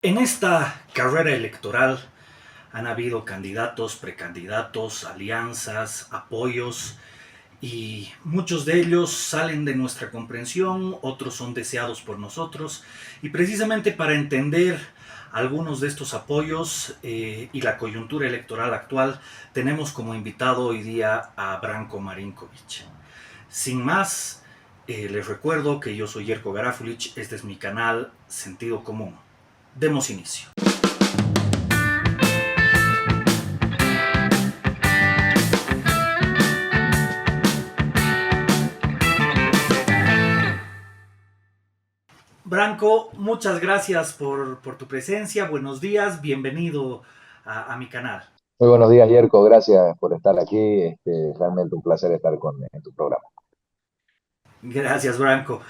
En esta carrera electoral han habido candidatos, precandidatos, alianzas, apoyos y muchos de ellos salen de nuestra comprensión, otros son deseados por nosotros y precisamente para entender algunos de estos apoyos y la coyuntura electoral actual tenemos como invitado hoy día a Branko Marinkovic. Sin más, les recuerdo que yo soy Jerko Garafulich, este es mi canal Sentido Común. Demos inicio. Branko, muchas gracias por tu presencia, buenos días, bienvenido a mi canal. Muy buenos días, Yerko. Gracias por estar aquí. Realmente un placer estar en tu programa. Gracias, Branko.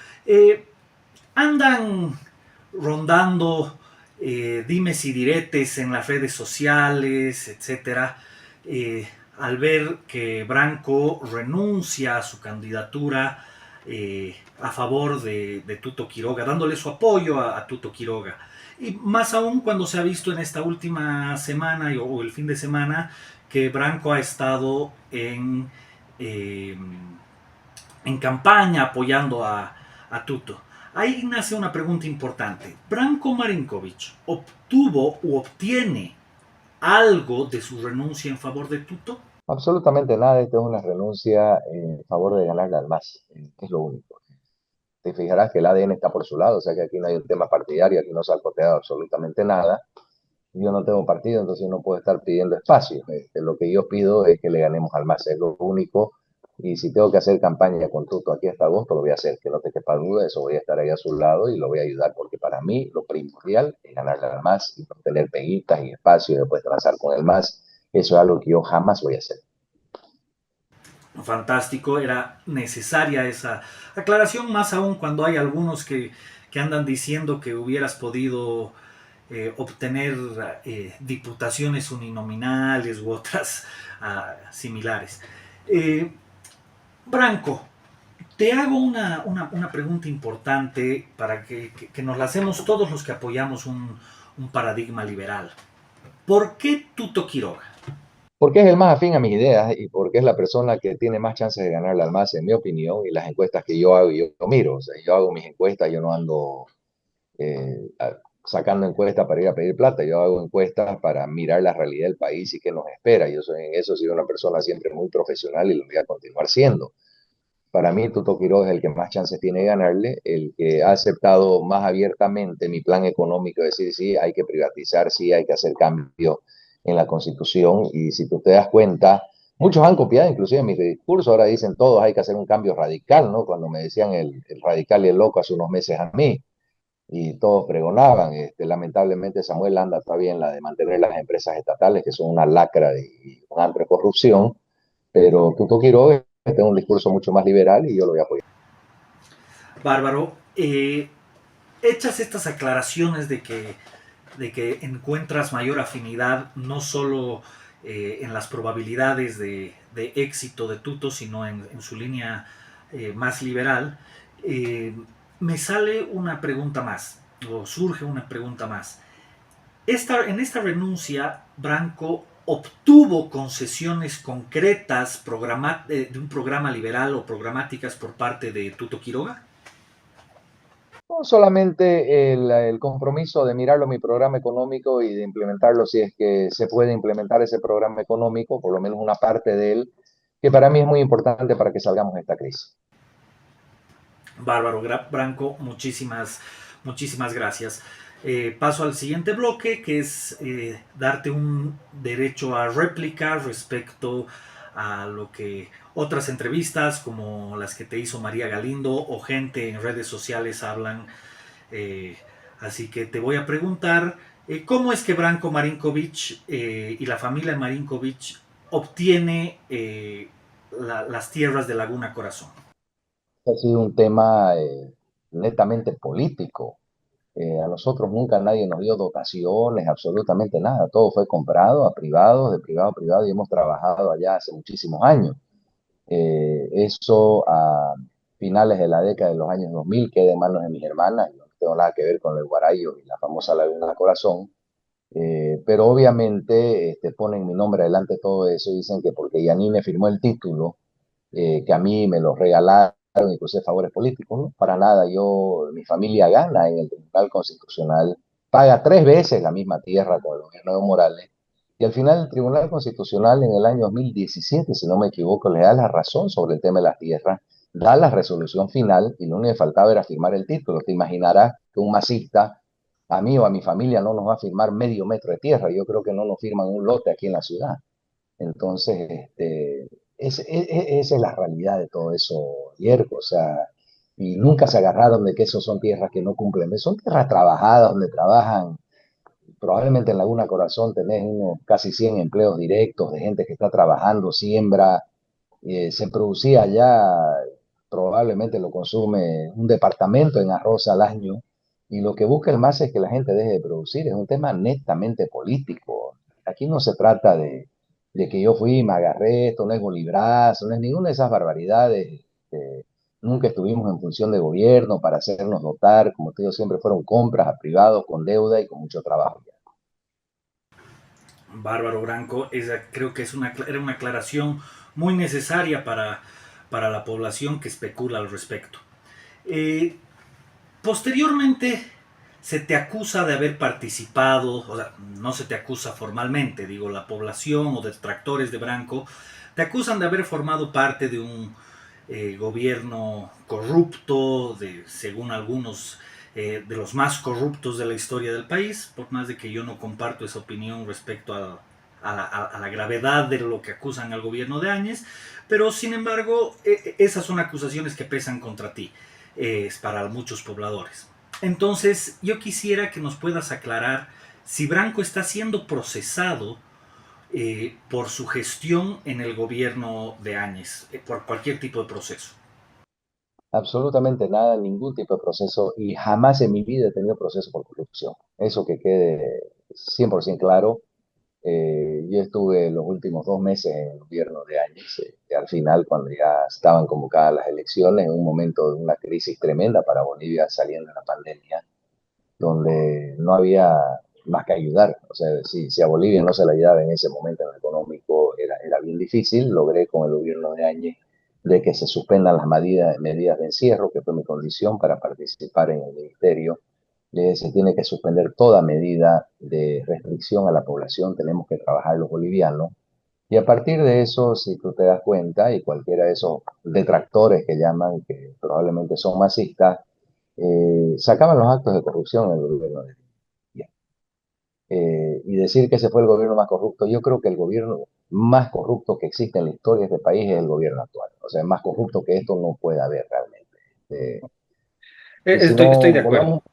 Andan rondando dimes y diretes en las redes sociales, etcétera, al ver que Branko renuncia a su candidatura a favor de Tuto Quiroga, dándole su apoyo a Tuto Quiroga. Y más aún cuando se ha visto en esta última semana o el fin de semana que Branko ha estado eh, en campaña apoyando a Tuto. Ahí nace una pregunta importante. ¿Branko Marinkovic obtuvo u obtiene algo de su renuncia en favor de Tuto? Absolutamente nada. Esto es una renuncia en favor de ganarle al MAS, que es lo único. Te fijarás que el ADN está por su lado, o sea que aquí no hay un tema partidario, aquí no se ha coteado absolutamente nada. Yo no tengo partido, entonces no puedo estar pidiendo espacio. Lo que yo pido es que le ganemos al MAS, es lo único. Y si tengo que hacer campaña con Tuto aquí hasta agosto, lo voy a hacer, que no te quepa duda, eso voy a estar ahí a su lado y lo voy a ayudar, porque para mí lo primordial es ganarle al MAS y no tener peguitas y espacio y después transar con el MAS. Eso es algo que yo jamás voy a hacer. Fantástico, era necesaria esa aclaración, más aún cuando hay algunos que andan diciendo que hubieras podido obtener diputaciones uninominales u otras similares. Branco, te hago una pregunta importante para que nos la hacemos todos los que apoyamos un paradigma liberal. ¿Por qué Tuto Quiroga? Porque es el más afín a mis ideas y porque es la persona que tiene más chances de ganarle al MAS, en mi opinión, y las encuestas que yo hago, yo miro. O sea, yo hago mis encuestas, yo no ando sacando encuestas para ir a pedir plata, yo hago encuestas para mirar la realidad del país y qué nos espera. Yo soy en eso, soy una persona siempre muy profesional y lo voy a continuar siendo. Para mí, Tuto Quiroga es el que más chances tiene de ganarle, el que ha aceptado más abiertamente mi plan económico, de decir, sí, hay que privatizar, sí, hay que hacer cambios en la Constitución. Y si tú te das cuenta, muchos han copiado inclusive mis discursos, ahora dicen todos hay que hacer un cambio radical, ¿no? Cuando me decían el radical y el loco hace unos meses a mí y todos pregonaban. Lamentablemente Samuel anda todavía en la de mantener las empresas estatales, que son una lacra y una amplia corrupción, pero Tuto Quiroga tiene un discurso mucho más liberal y yo lo voy a apoyar. Bárbaro, hechas estas aclaraciones de que encuentras mayor afinidad no solo en las probabilidades de éxito de Tuto, sino en su línea más liberal, eh, me sale una pregunta más, o surge una pregunta más. En esta renuncia, Branco obtuvo concesiones concretas de un programa liberal o programáticas por parte de Tuto Quiroga. No solamente el compromiso de mirarlo mi programa económico y de implementarlo si es que se puede implementar ese programa económico, por lo menos una parte de él, que para mí es muy importante para que salgamos de esta crisis. Bárbaro Branco, muchísimas gracias. Paso al siguiente bloque, que es darte un derecho a réplica respecto a lo que otras entrevistas como las que te hizo María Galindo o gente en redes sociales hablan. Eh, Así que te voy a preguntar cómo es que Branko Marinkovic y la familia Marinkovic obtiene las tierras de Laguna Corazón. Ha sido un tema netamente político. A nosotros nunca nadie nos dio dotaciones, absolutamente nada. Todo fue comprado a privados, de privado a privado, y hemos trabajado allá hace muchísimos años. Eso a finales de la década de los años 2000 queda en manos de mis hermanas. tengo nada que ver con el Guarayo y la famosa Laguna Corazón. Pero obviamente ponen mi nombre adelante de todo eso y dicen que porque Yanine firmó el título, que a mí me lo regalaron y puse favores políticos, ¿no? Para nada, mi familia gana en el Tribunal Constitucional, paga 3 veces la misma tierra con el gobierno de Evo Morales, y al final el Tribunal Constitucional en el año 2017, si no me equivoco, le da la razón sobre el tema de las tierras, da la resolución final y lo único que faltaba era firmar el título. Te imaginarás que un masista, a mí o a mi familia, no nos va a firmar medio metro de tierra, yo creo que no nos firman un lote aquí en la ciudad. Entonces, esa es la realidad de todo eso, Yerko, o sea, y nunca se agarraron de que esos son tierras que no cumplen, son tierras trabajadas, donde trabajan, probablemente en Laguna Corazón tenés unos casi 100 empleos directos de gente que está trabajando, siembra, se producía ya, probablemente lo consume un departamento en arroz al año, y lo que busca el MAS es que la gente deje de producir, es un tema netamente político. Aquí no se trata de que yo fui y me agarré, esto no es bolibrazo, no es ninguna de esas barbaridades. Nunca estuvimos en función de gobierno para hacernos notar, como te digo, siempre fueron compras a privados con deuda y con mucho trabajo. Bárbaro Branco, creo que era una aclaración muy necesaria para la población que especula al respecto. Eh, Posteriormente se te acusa de haber participado, o sea, no se te acusa formalmente, digo, la población o detractores de Branco te acusan de haber formado parte de un gobierno corrupto, según algunos, de los más corruptos de la historia del país, por más de que yo no comparto esa opinión respecto a la gravedad de lo que acusan al gobierno de Áñez, pero sin embargo, esas son acusaciones que pesan contra ti, para muchos pobladores. Entonces, yo quisiera que nos puedas aclarar si Branco está siendo procesado por su gestión en el gobierno de Áñez, por cualquier tipo de proceso. Absolutamente nada, ningún tipo de proceso y jamás en mi vida he tenido proceso por corrupción. Eso que quede 100% claro. Yo estuve los últimos 2 meses en el gobierno de Áñez, y al final, cuando ya estaban convocadas las elecciones, en un momento de una crisis tremenda para Bolivia saliendo de la pandemia, donde no había más que ayudar. O sea, si a Bolivia no se le ayudaba en ese momento en lo económico, era bien difícil. Logré con el gobierno de Áñez de que se suspendan las medidas de encierro, que fue mi condición para participar en el ministerio. Se tiene que suspender toda medida de restricción a la población, tenemos que trabajar los bolivianos. Y a partir de eso, si tú te das cuenta, y cualquiera de esos detractores que llaman, que probablemente son masistas, sacaban los actos de corrupción en el gobierno de Bolivia. Y decir que ese fue el gobierno más corrupto, yo creo que el gobierno más corrupto que existe en la historia de este país es el gobierno actual. O sea, más corrupto que esto no puede haber realmente. Y si Estoy no, de acuerdo.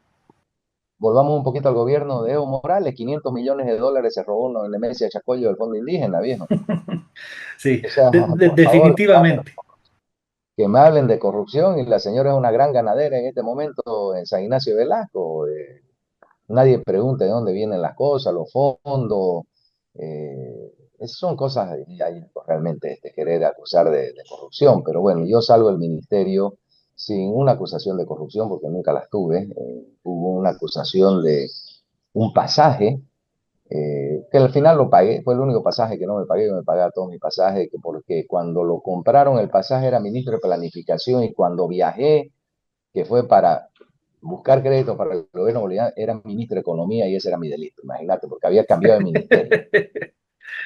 volvamos un poquito al gobierno de Evo Morales, 500 millones de dólares se robó en Nemesia Chacoyo del Fondo Indígena, viejo. Sí, O sea, por favor, definitivamente. que me hablen de corrupción y la señora es una gran ganadera en este momento en San Ignacio de Velasco. Nadie pregunta de dónde vienen las cosas, los fondos. Esas son cosas realmente querer acusar de corrupción. Pero bueno, yo salgo del ministerio sin una acusación de corrupción porque nunca las tuve. Hubo una acusación de un pasaje que al final lo pagué, fue el único pasaje que no me pagué, yo me pagaba todo mi pasaje, porque cuando lo compraron el pasaje era ministro de Planificación y cuando viajé, que fue para buscar crédito para el gobierno boliviano, era ministro de Economía y ese era mi delito, imagínate, porque había cambiado de ministerio.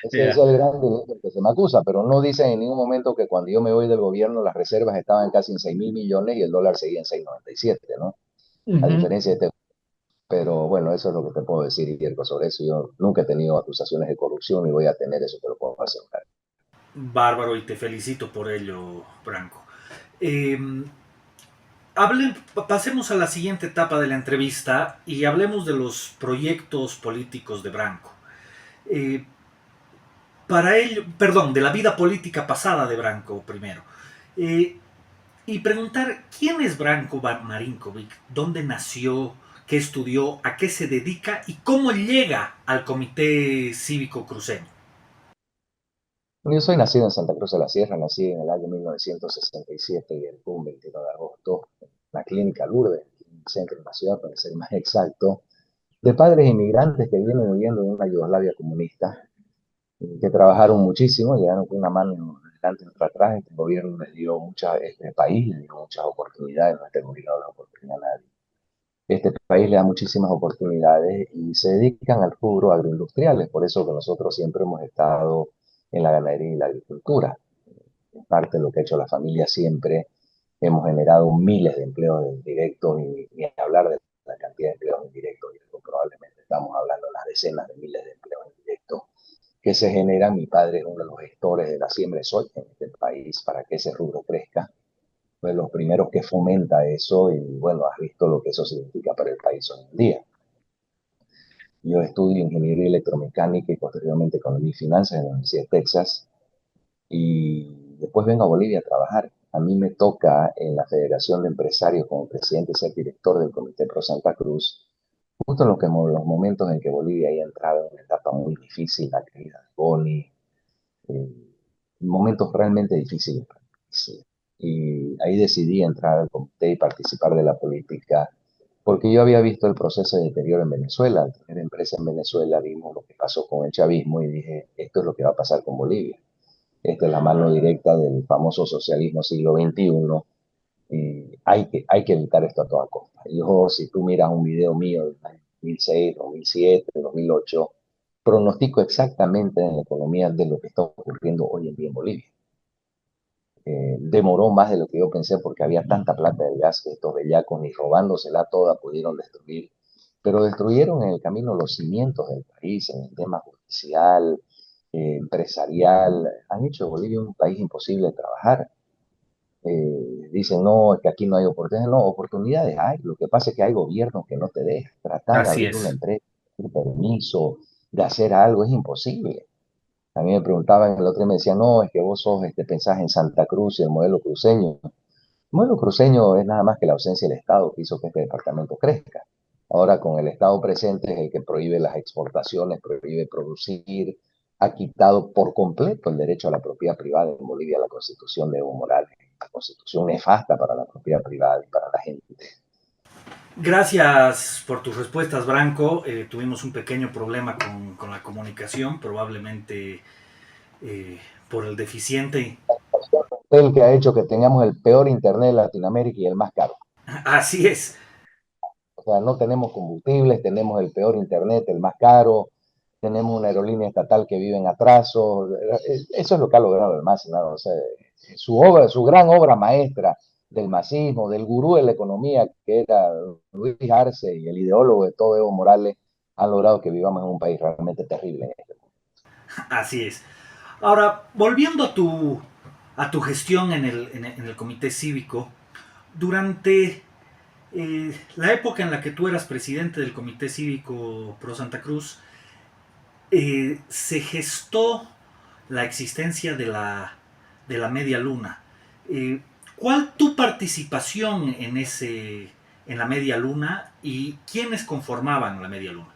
Ese es Ya. el gran delito que se me acusa, pero no dicen en ningún momento que cuando yo me voy del gobierno las reservas estaban casi en 6.000 millones y el dólar seguía en 6,97, ¿no? A Ujú. diferencia de pero bueno, eso es lo que te puedo decir, Guillermo, sobre eso. Yo nunca he tenido acusaciones de corrupción y voy a tener eso, te lo puedo asegurar. Bárbaro, y te felicito por ello, Branco. Eh, Pasemos a la siguiente etapa de la entrevista y hablemos de los proyectos políticos de Branco. Eh, para ello, perdón, de la vida política pasada de Branco primero. Eh, y preguntar quién es Branko Marinkovic, dónde nació, qué estudió, a qué se dedica y cómo llega al Comité Cívico Cruceño. Bueno, yo soy nacido en Santa Cruz de la Sierra, nací en el año 1967 y el un 29 de agosto en la clínica Lourdes. el centro de la ciudad, para ser más exacto, de padres inmigrantes que vienen huyendo de una Yugoslavia comunista, que trabajaron muchísimo, llegaron con una mano adelante y otra atrás. Este gobierno les dio muchas, este país les dio muchas oportunidades, no este gobierno no le da oportunidad a nadie. Este país le da muchísimas oportunidades y se dedican al rubro agroindustriales, por eso que nosotros siempre hemos estado en la ganadería y la agricultura. En parte de lo que ha hecho la familia siempre, hemos generado miles de empleos directos y ni hablar de la cantidad de empleos indirectos. Probablemente estamos hablando de las decenas de miles de empleos indirectos que se generan. Mi padre es uno de los gestores de la siembra de soya en este país para que ese rubro crezca. Pues los primeros que fomenta eso y bueno, has visto lo que eso significa para el país hoy en día. Yo estudio ingeniería electromecánica y posteriormente economía y finanzas en la Universidad de Texas y después vengo a Bolivia a trabajar. A mí me toca en la Federación de Empresarios como presidente ser director del Comité Pro Santa Cruz, justo en los momentos en que Bolivia había entrado en una etapa muy difícil, la caída de Boni, eh, momentos realmente difíciles para mí. Sí. Y ahí decidí entrar al comité y participar de la política, porque yo había visto el proceso de deterioro en Venezuela. Al tener empresa en Venezuela vimos lo que pasó con el chavismo y dije, esto es lo que va a pasar con Bolivia. Esta es la mano directa del famoso socialismo siglo XXI y hay que evitar esto a toda costa. Yo, si tú miras un video mío del año 2006, 2007, 2008, pronostico exactamente en la economía de lo que está ocurriendo hoy en día en Bolivia. Demoró más de lo que yo pensé porque había tanta plata del gas que estos bellacos ni robándosela toda pudieron destruir, pero destruyeron en el camino los cimientos del país, en el tema judicial, empresarial, han hecho de Bolivia un país imposible de trabajar. Dicen, no, es que aquí no hay oportunidades. No, oportunidades hay. Lo que pasa es que hay gobiernos que no te dejan tratar de Así abrir una es. empresa, de permiso, de hacer algo, es imposible. A mí me preguntaban el otro día, me decían, no, es que vos sos, pensás en Santa Cruz y el modelo cruceño. El modelo cruceño es nada más que la ausencia del Estado que hizo que este departamento crezca. Ahora con el Estado presente es el que prohíbe las exportaciones, prohíbe producir, ha quitado por completo el derecho a la propiedad privada en Bolivia, la Constitución de Evo Morales, la Constitución nefasta para la propiedad privada y para la gente. Gracias por tus respuestas, Branco. Tuvimos un pequeño problema con la comunicación, probablemente por el deficiente. El que ha hecho que tengamos el peor internet de Latinoamérica y el más caro. Así es, O sea, no tenemos combustibles, tenemos el peor internet, el más caro, tenemos una aerolínea estatal que vive en atraso. Eso es lo que ha logrado el MAS, ¿no? O sea, su obra, su gran obra maestra del masismo, del gurú de la economía, que era Luis Arce y el ideólogo de todo Evo Morales, han logrado que vivamos en un país realmente terrible en este momento. así es. Ahora, volviendo a tu gestión en el comité cívico, durante la época en la que tú eras presidente del Comité Cívico Pro Santa Cruz, se gestó la existencia de la media luna. ¿Cuál tu participación en la media luna y quiénes conformaban la media luna?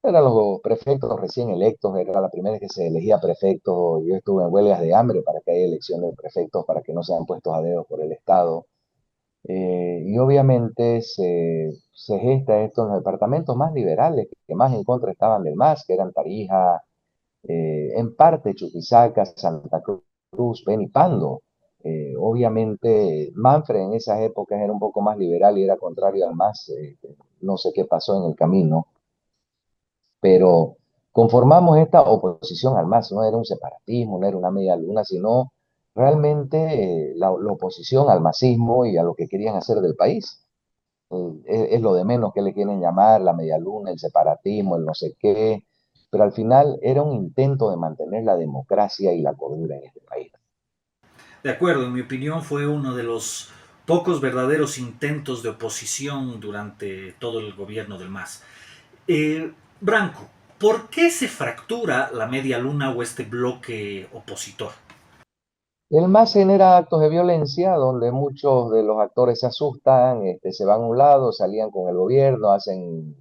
Eran los prefectos recién electos, era la primera vez que se elegía prefecto. Yo estuve en huelgas de hambre para que haya elección de prefectos, para que no sean puestos a dedo por el Estado. Y obviamente se gesta esto en los departamentos más liberales, que más en contra estaban del MAS, que eran Tarija, en parte Chuquisaca, Santa Cruz, Beni, Pando. Obviamente Manfred en esas épocas era un poco más liberal y era contrario al MAS. No sé qué pasó en el camino, pero conformamos esta oposición al MAS. No era un separatismo, no era una media luna, sino realmente la oposición al masismo y a lo que querían hacer del país. Es lo de menos que le quieren llamar la media luna, el separatismo, el no sé qué, pero al final era un intento de mantener la democracia y la cordura en este país. De acuerdo, en mi opinión fue uno de los pocos verdaderos intentos de oposición durante todo el gobierno del MAS. Branco, ¿por qué se fractura la media luna o este bloque opositor? El MAS genera actos de violencia donde muchos de los actores se asustan, se van a un lado, salían con el gobierno, hacen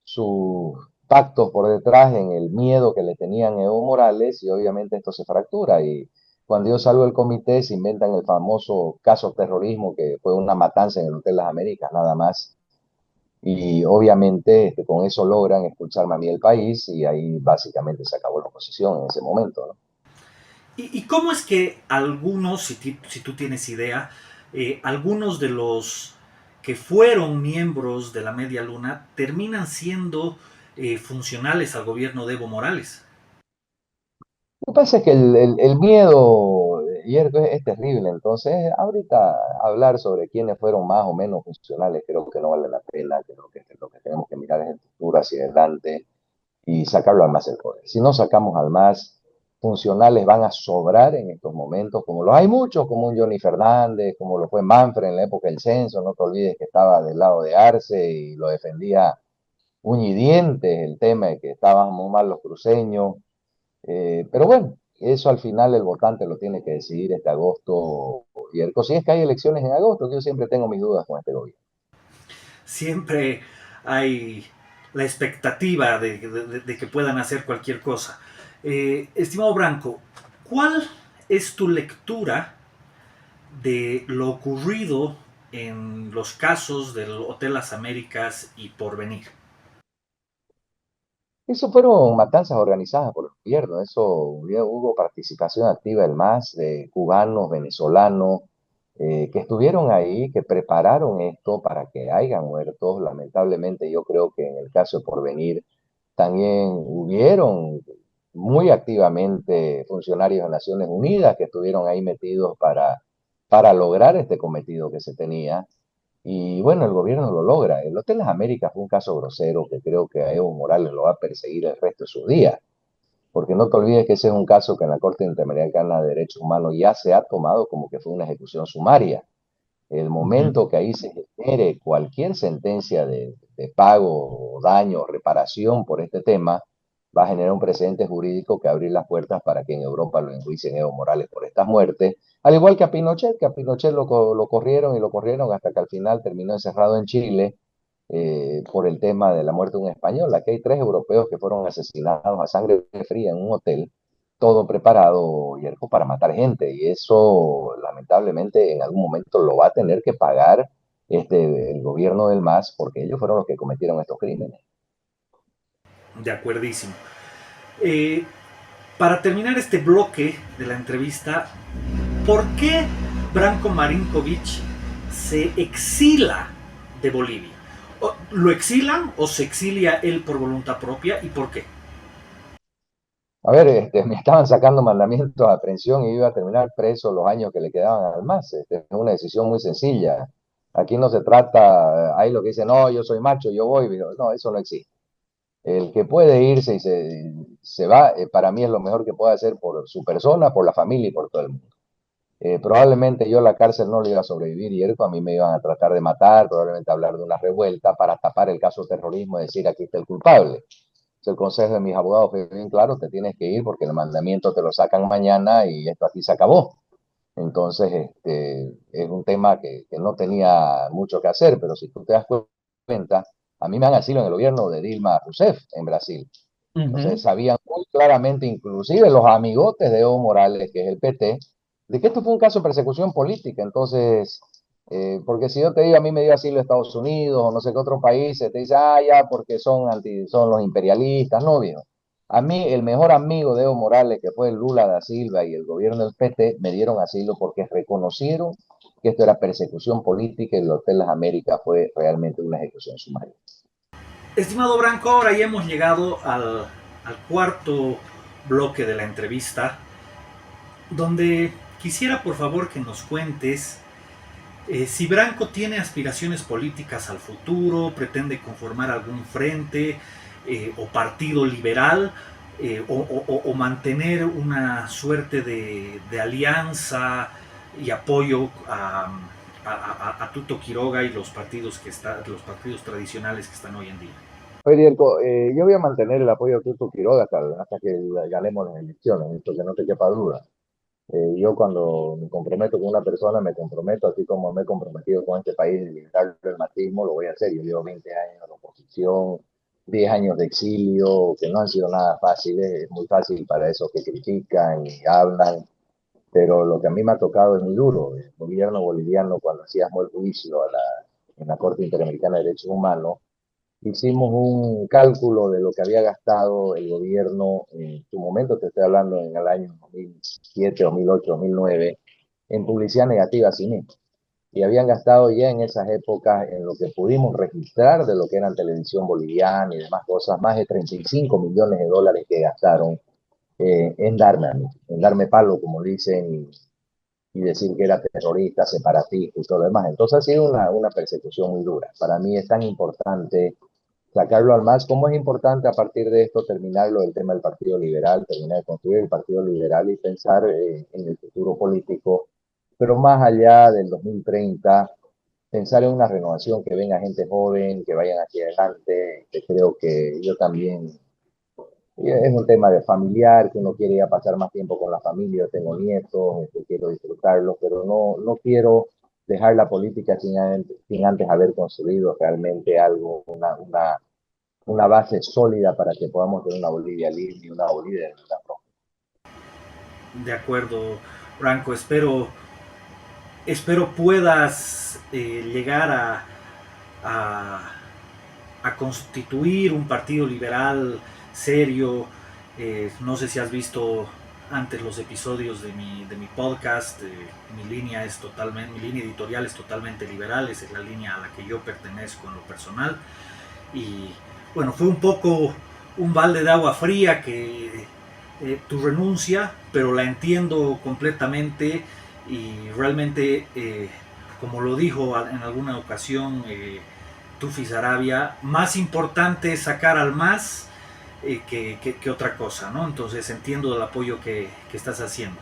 sus pactos por detrás en el miedo que le tenían a Evo Morales y obviamente esto se fractura. Y Cuando yo salgo del comité, se inventan el famoso caso terrorismo, que fue una matanza en el Hotel Las Américas, nada más. Y obviamente con eso logran expulsarme a mí del país y ahí básicamente se acabó la oposición en ese momento, ¿no? ¿Y cómo es que algunos, si tú tienes idea, algunos de los que fueron miembros de la Media Luna terminan siendo funcionales al gobierno de Evo Morales? Lo que pasa es que el miedo, Yerko, es terrible. Entonces, ahorita hablar sobre quiénes fueron más o menos funcionales creo que no vale la pena. Creo que lo que tenemos que mirar es el futuro hacia adelante y sacarlo al más el poder. Si no sacamos al más, funcionales van a sobrar en estos momentos, como los hay muchos, como un Johnny Fernández, como lo fue Manfred en la época del censo. No te olvides que estaba del lado de Arce y lo defendía uña y diente el tema de que estábamos mal los cruceños. Pero bueno, eso al final el votante lo tiene que decidir este agosto. Y el si es que hay elecciones en agosto, que yo siempre tengo mis dudas con este gobierno. Siempre hay la expectativa de que puedan hacer cualquier cosa. Estimado Branco, ¿cuál es tu lectura de lo ocurrido en los casos del Hotel Las Américas y Porvenir? Eso fueron matanzas organizadas por el gobierno. Eso hubo participación activa del MAS, de cubanos, venezolanos, que estuvieron ahí, que prepararon esto para que hayan muertos. Lamentablemente, yo creo que en el caso de Porvenir también hubieron muy activamente funcionarios de Naciones Unidas que estuvieron ahí metidos para lograr este cometido que se tenía. Y bueno, el gobierno lo logra. El Hotel Las Américas fue un caso grosero que creo que a Evo Morales lo va a perseguir el resto de sus días, porque no te olvides que ese es un caso que en la Corte Interamericana de Derechos Humanos ya se ha tomado como que fue una ejecución sumaria. El Uh -huh. momento que ahí se genere cualquier sentencia de pago, daño, reparación por este tema, va a generar un precedente jurídico que abrir las puertas para que en Europa lo enjuicien Evo Morales por estas muertes, al igual que a Pinochet lo corrieron y lo corrieron hasta que al final terminó encerrado en Chile por el tema de la muerte de un español. Aquí hay 3 europeos que fueron asesinados a sangre fría en un hotel, todo preparado, Yerko, para matar gente. Y eso, lamentablemente, en algún momento lo va a tener que pagar el gobierno del MAS, porque ellos fueron los que cometieron estos crímenes. De acuerdísimo. Eh, para terminar este bloque de la entrevista, ¿por qué Branko Marinkovic se exila de Bolivia? ¿Lo exilan o se exilia él por voluntad propia y por qué? A ver, me estaban sacando mandamientos de aprehensión y iba a terminar preso los años que le quedaban al MAS. Es una decisión muy sencilla. Aquí no se trata, hay lo que dicen, no, yo soy macho, yo voy. No, eso no existe. El que puede irse y se va, para mí es lo mejor que puede hacer por su persona, por la familia y por todo el mundo. Probablemente yo a la cárcel no le iba a sobrevivir y a mí me iban a tratar de matar, probablemente hablar de una revuelta para tapar el caso de terrorismo y decir aquí está el culpable. El consejo de mis abogados fue bien claro, te tienes que ir porque el mandamiento te lo sacan mañana y esto aquí se acabó. Entonces, es un tema que no tenía mucho que hacer, pero si tú te das cuenta, a mí me han asilo en el gobierno de Dilma Rousseff en Brasil. Uh Entonces -huh. sabían muy claramente, inclusive los amigotes de Evo Morales, que es el PT, de que esto fue un caso de persecución política. Entonces, porque si yo te digo, a mí me dio asilo Estados Unidos o no sé qué otro país, te dice, ah, ya, porque son los imperialistas, no, viejo. A mí, el mejor amigo de Evo Morales, que fue Lula da Silva y el gobierno del PT, me dieron asilo porque reconocieron que esto era persecución política y el Hotel Las Américas fue realmente una ejecución sumaria. Estimado Branco, ahora ya hemos llegado al cuarto bloque de la entrevista, donde quisiera por favor que nos cuentes si Branco tiene aspiraciones políticas al futuro, pretende conformar algún frente o partido liberal o mantener una suerte de alianza y apoyo a Tuto Quiroga y los partidos tradicionales que están hoy en día. Oye, Diego, yo voy a mantener el apoyo a Tuto Quiroga hasta que ganemos las elecciones, esto que no te quepa duda. Yo cuando me comprometo con una persona, me comprometo, así como me he comprometido con este país de limitar el matismo, lo voy a hacer. Yo llevo 20 años en la oposición, 10 años de exilio, que no han sido nada fáciles, es muy fácil para esos que critican y hablan. pero lo que a mí me ha tocado es muy duro. El gobierno boliviano, cuando hacíamos el juicio en la Corte Interamericana de Derechos Humanos, hicimos un cálculo de lo que había gastado el gobierno en su momento, te estoy hablando en el año 2007, 2008, 2009, en publicidad negativa sí mismo. Y habían gastado ya en esas épocas, en lo que pudimos registrar de lo que eran televisión boliviana y demás cosas, más de 35 millones de dólares que gastaron en darme a mí, en darme palo, como dicen, y decir que era terrorista, separatista y todo lo demás. Entonces ha sido una persecución muy dura. Para mí es tan importante sacarlo al más, como es importante a partir de esto terminarlo del tema del Partido Liberal, terminar de construir el Partido Liberal y pensar en el futuro político, pero más allá del 2030, pensar en una renovación, que venga gente joven, que vayan hacia adelante, que creo que yo también es un tema de familiar, que uno quiere ya pasar más tiempo con la familia, yo tengo nietos, quiero disfrutarlos, pero no quiero dejar la política sin antes haber construido realmente algo, una base sólida para que podamos tener una Bolivia libre y una Bolivia de verdad próspera. De acuerdo, Branco, espero puedas llegar a, a constituir un partido liberal serio. No sé si has visto antes los episodios de mi podcast. Mi línea editorial es totalmente liberal, esa es la línea a la que yo pertenezco en lo personal. Y bueno, fue un poco un balde de agua fría que tu renuncia, pero la entiendo completamente y realmente, como lo dijo en alguna ocasión Tufi Sarabia, más importante es sacar al más que otra cosa, ¿no? Entonces entiendo el apoyo que estás haciendo.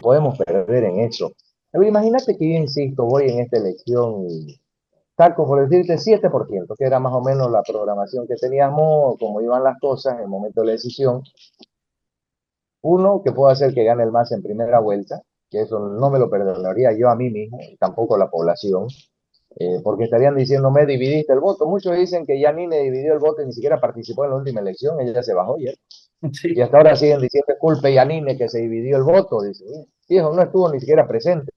Podemos perder en eso. Pero imagínate que yo insisto, voy en esta elección y saco, por decirte, 7%, que era más o menos la programación que teníamos, como iban las cosas en el momento de la decisión. Uno, que puedo hacer que gane el MAS en primera vuelta, que eso no me lo perdonaría yo a mí mismo, y tampoco la población, porque estarían diciéndome, dividiste el voto. Muchos dicen que Yanine dividió el voto y ni siquiera participó en la última elección, ella se bajó ya. Y Sí. hasta ahora siguen diciendo, culpe Yanine que se dividió el voto. Dice, hijo, no estuvo ni siquiera presente.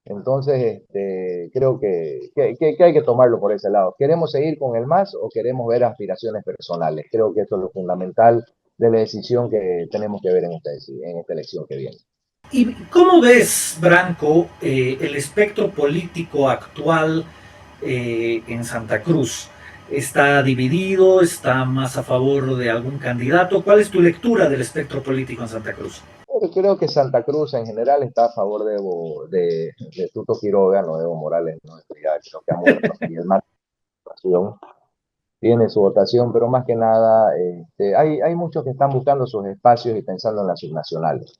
Entonces, creo que hay que tomarlo por ese lado. ¿Queremos seguir con el MAS o queremos ver aspiraciones personales? Creo que eso es lo fundamental de la decisión que tenemos que ver en esta elección que viene. ¿Y cómo ves, Branco, el espectro político actual en Santa Cruz? ¿Está dividido? ¿Está más a favor de algún candidato? ¿Cuál es tu lectura del espectro político en Santa Cruz? Pero creo que Santa Cruz en general está a favor de Tuto Quiroga, no de Evo Morales, no, ya creo que ha muerto. Y el MAS tiene su votación, pero más que nada hay muchos que están buscando sus espacios y pensando en las subnacionales,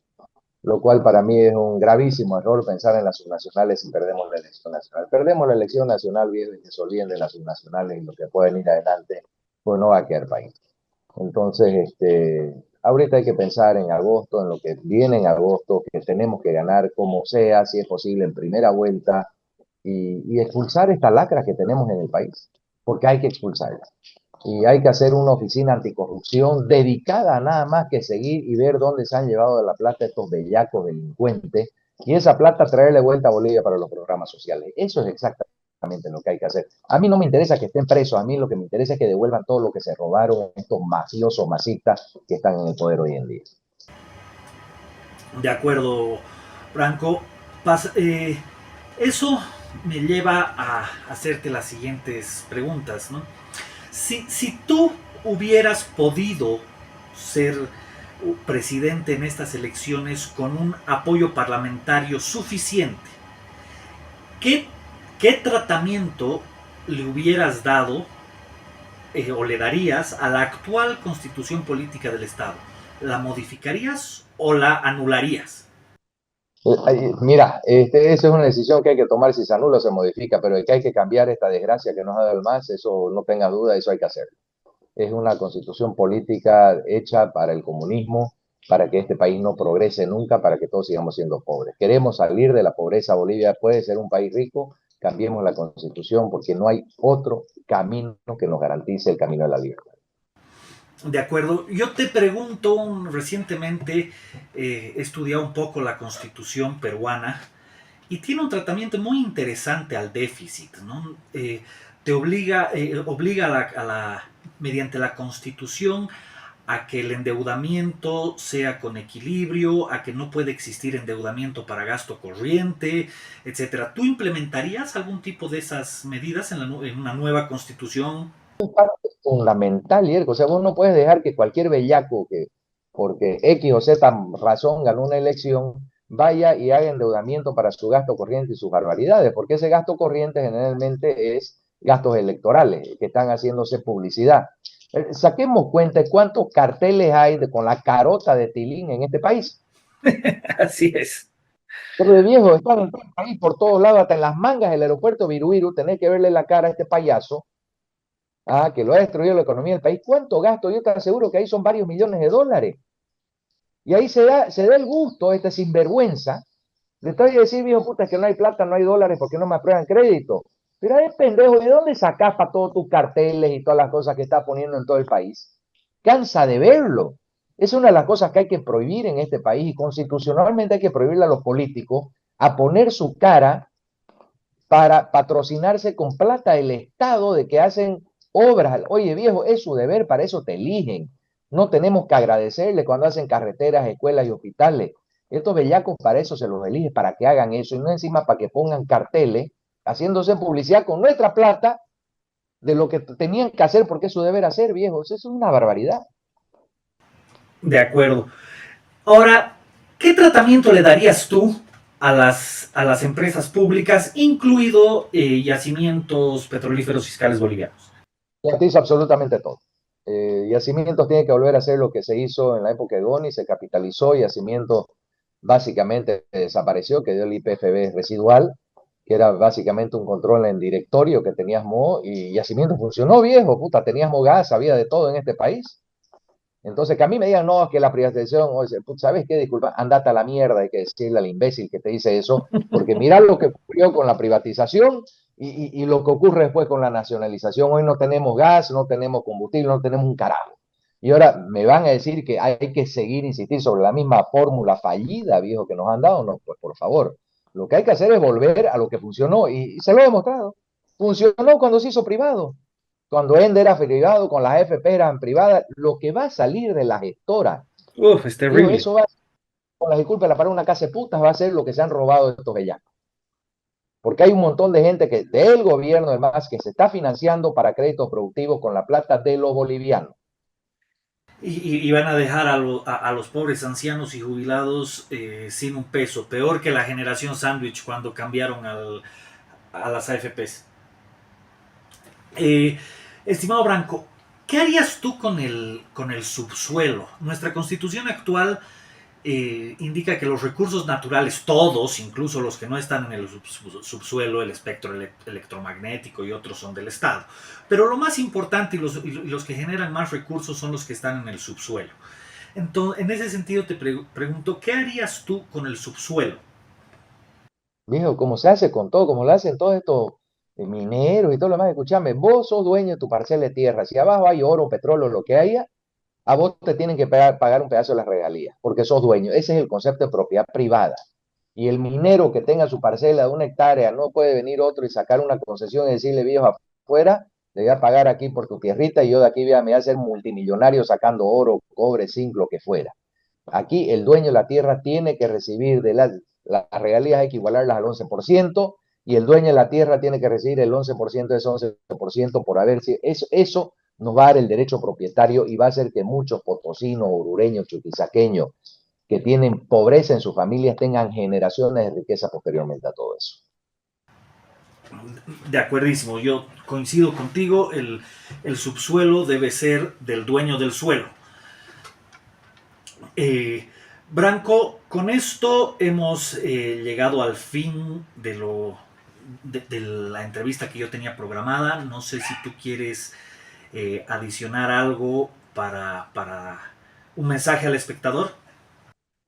lo cual para mí es un gravísimo error pensar en las subnacionales si perdemos la elección nacional. Perdemos la elección nacional, viejo, y que se olviden de las subnacionales y lo que pueden ir adelante, pues no va a quedar país. Entonces, ahorita hay que pensar en agosto, en lo que viene en agosto, que tenemos que ganar como sea, si es posible, en primera vuelta, y expulsar esta lacra que tenemos en el país, porque hay que expulsarla. Y hay que hacer una oficina anticorrupción dedicada a nada más que seguir y ver dónde se han llevado de la plata estos bellacos delincuentes, y esa plata traerle vuelta a Bolivia para los programas sociales. Eso es exactamente lo que hay que hacer. A mí no me interesa que estén presos, a mí lo que me interesa es que devuelvan todo lo que se robaron estos mafiosos masistas que están en el poder hoy en día. De acuerdo, Branco. Eso me lleva a hacerte las siguientes preguntas, ¿no? Si tú hubieras podido ser presidente en estas elecciones con un apoyo parlamentario suficiente, ¿qué, qué tratamiento le hubieras dado o le darías a la actual constitución política del Estado? ¿La modificarías o la anularías? Mira, eso es una decisión que hay que tomar si se anula o se modifica, pero de que hay que cambiar esta desgracia que nos ha dado el MAS, eso no tenga duda, eso hay que hacerlo. Es una constitución política hecha para el comunismo, para que este país no progrese nunca, para que todos sigamos siendo pobres. Queremos salir de la pobreza. Bolivia puede ser un país rico, cambiemos la constitución porque no hay otro camino que nos garantice el camino de la libertad. De acuerdo. Yo te pregunto, recientemente he estudiado un poco la constitución peruana y tiene un tratamiento muy interesante al déficit, ¿no? Te obliga mediante la constitución a que el endeudamiento sea con equilibrio, a que no puede existir endeudamiento para gasto corriente, etcétera. ¿Tú implementarías algún tipo de esas medidas en una nueva constitución? Fundamental, y o sea, vos no puedes dejar que cualquier bellaco que, porque X o Z razón ganó una elección, vaya y haga endeudamiento para su gasto corriente y sus barbaridades, porque ese gasto corriente generalmente es gastos electorales que están haciéndose publicidad. Saquemos cuenta de cuántos carteles hay con la carota de Tilín en este país. Así es. Pero de viejo, están en todo el país, por todos lados, hasta en las mangas del aeropuerto Viruiru, tenés que verle la cara a este payaso, que lo ha destruido la economía del país. ¿Cuánto gasto? Yo te aseguro que ahí son varios millones de dólares. Y ahí se da el gusto, este sinvergüenza, de estar y decir, viejo puta, es que no hay plata, no hay dólares, porque no me aprueban crédito. Pero es pendejo, ¿de dónde sacas para todos tus carteles y todas las cosas que estás poniendo en todo el país? Cansa de verlo. Es una de las cosas que hay que prohibir en este país y constitucionalmente hay que prohibirle a los políticos a poner su cara para patrocinarse con plata del Estado de que hacen obras. Oye, viejo, es su deber, para eso te eligen. No tenemos que agradecerle cuando hacen carreteras, escuelas y hospitales. Estos bellacos para eso se los elige, para que hagan eso y no encima para que pongan carteles haciéndose publicidad con nuestra plata de lo que tenían que hacer porque es su deber hacer, viejos. Eso es una barbaridad. De acuerdo. Ahora, ¿qué tratamiento le darías tú a las empresas públicas, incluido yacimientos petrolíferos fiscales bolivianos? Privatiza absolutamente todo. Yacimientos tiene que volver a hacer lo que se hizo en la época de Goni, se capitalizó, Yacimientos básicamente desapareció, que dio el IPFB residual, que era básicamente un control en directorio que teníamos, y Yacimientos funcionó viejo, puta, teníamos gas, había de todo en este país. Entonces, que a mí me digan, no, es que la privatización, o sea, ¿sabes qué? Disculpa, andate a la mierda, hay que decirle al imbécil que te dice eso, porque mirá lo que ocurrió con la privatización y lo que ocurre después con la nacionalización. Hoy no tenemos gas, no tenemos combustible, no tenemos un carajo. Y ahora me van a decir que hay que seguir, insistir sobre la misma fórmula fallida, viejo, que nos han dado. No, pues por favor, lo que hay que hacer es volver a lo que funcionó y se lo he demostrado. Funcionó cuando se hizo privado. Cuando Ende era privado, con las FP eran privadas, lo que va a salir de la gestora, Uf, es digo, terrible. eso va, con las disculpas, para una casa de putas va a ser lo que se han robado de estos bellacos. Porque hay un montón de gente que del gobierno, además, que se está financiando para créditos productivos con la plata de los bolivianos. Y van a dejar a los pobres ancianos y jubilados sin un peso, peor que la generación sándwich cuando cambiaron a las AFPs. Eh, Estimado Branco, ¿qué harías tú con el subsuelo? Nuestra constitución actual indica que los recursos naturales, todos, incluso los que no están en el subsuelo, el espectro electromagnético y otros son del Estado. Pero lo más importante y los que generan más recursos son los que están en el subsuelo. Entonces, en ese sentido te pregunto, ¿qué harías tú con el subsuelo? Dijo, ¿cómo se hace con todo? ¿Cómo lo hacen todos estos mineros y todo lo demás? Escúchame, vos sos dueño de tu parcela de tierra. Si abajo hay oro, petróleo, lo que haya, a vos te tienen que pagar un pedazo de las regalías, porque sos dueño. Ese es el concepto de propiedad privada. Y el minero que tenga su parcela de 1 hectárea, no puede venir otro y sacar una concesión y decirle, viejo, afuera, le voy a pagar aquí por tu tierrita y yo de aquí me voy a hacer multimillonario sacando oro, cobre, zinc, lo que fuera. Aquí el dueño de la tierra tiene que recibir de las regalías, hay que igualarlas al 11%, y el dueño de la tierra tiene que recibir el 11% de ese 11% por haber sido. Eso nos va a dar el derecho propietario y va a hacer que muchos potosinos, orureños, chuquisaqueños que tienen pobreza en sus familias tengan generaciones de riqueza posteriormente a todo eso. De acuerdísimo, yo coincido contigo, el subsuelo debe ser del dueño del suelo. Branco, con esto hemos llegado al fin de la entrevista que yo tenía programada. No sé si tú quieres adicionar algo para un mensaje al espectador.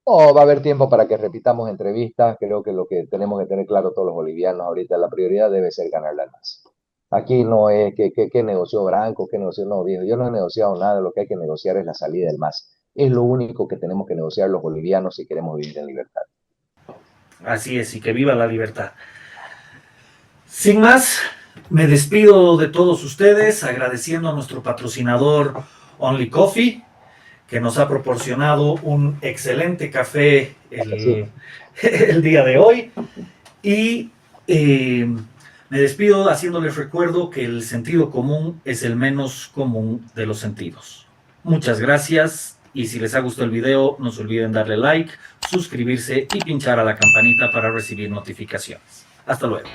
No, va a haber tiempo para que repitamos entrevistas. Creo que lo que tenemos que tener claro todos los bolivianos ahorita, la prioridad debe ser ganar la masa. Aquí no es que negoció Branco, que negoció, no, viejo, yo no he negociado nada, lo que hay que negociar es la salida del MAS. Es lo único que tenemos que negociar los bolivianos si queremos vivir en libertad. Así es, y que viva la libertad. Sin más, me despido de todos ustedes agradeciendo a nuestro patrocinador Only Coffee, que nos ha proporcionado un excelente café Sí. el día de hoy. Y me despido haciéndoles recuerdo que el sentido común es el menos común de los sentidos. Muchas gracias, y si les ha gustado el video, no se olviden darle like, suscribirse y pinchar a la campanita para recibir notificaciones. Hasta luego.